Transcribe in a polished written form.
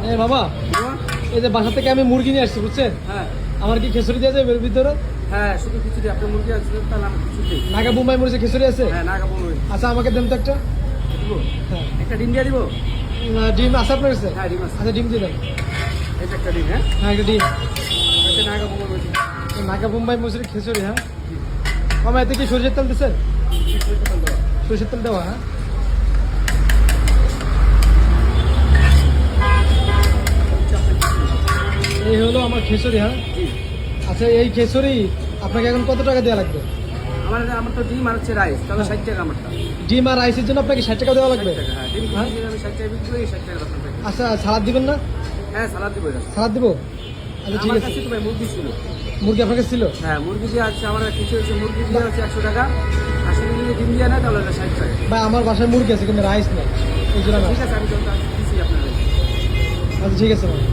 এই বাবা, এই যে বাসা থেকে আমি মুরগি নিয়ে আসছি বুঝছেন, হ্যাঁ আমার কি খিচুড়ি দেওয়া যাবে এর ভিতরে? হ্যাঁ, শুধু খিচুড়ি। আপনি মুরগি আছে তাহলে আমি খিচুড়ি। নাগা বোম্বাই মরিচে খিচুড়ি আছে? হ্যাঁ, নাগা মুরগি আচ্ছা আমাকে দেন তো একটা। দিব। হ্যাঁ। একটা ডিম দিয়ে দিব। ডিম আছে আপনার কাছে? হ্যাঁ, ডিম আছে। আচ্ছা ডিম দিয়ে দেন। এই যে একটা ডিম। হ্যাঁ, হ্যাঁ একটা ডিম। একটা নাগা মুরগি। নাগা বোম্বাই মরিচের খিচুড়ি। হ্যাঁ মামা, এতে কি সরষের তেল দিচ্ছেন? সরষের তেল দেওয়া। হ্যাঁ এই হলো আমার খিচুড়ি। হ্যাঁ আচ্ছা, এই খিচুড়ি আপনাকে এখন কত টাকা দেওয়া লাগবে? আমার তো ডিম আর হচ্ছে রাইস, তাহলে 60 টাকা আমারটা। ডিম আর রাইসের জন্য আপনাকে 60 টাকা দেওয়া লাগবে? 60 টাকা, হ্যাঁ। ডিম হ্যাঁ? কিনে আমি 60 টাকা বিক্রি করি, 60 টাকা রাখতে পারি। আচ্ছা সালাদ দিবেন না? হ্যাঁ, সালাদ দিব। এটা সালাদ দিব। আচ্ছা ঠিক আমার আছে। কাছে তো ভাই মুরগি ছিল। মুরগি আপনার কাছে ছিল? হ্যাঁ, মুরগি দিয়ে আছে আমার কিছু হচ্ছে। মুরগি দিয়ে হচ্ছে 100 টাকা, আর শুধু যদি ডিম দিয়ে না তাহলে এটা 60 টাকা। ভাই আমার বাসায় মুরগি আছে কিন্তু রাইস নেই, এই জন্য না। ঠিক আছে, আমি যখন দিচ্ছি আপনার। আচ্ছা ঠিক আছে ভাই।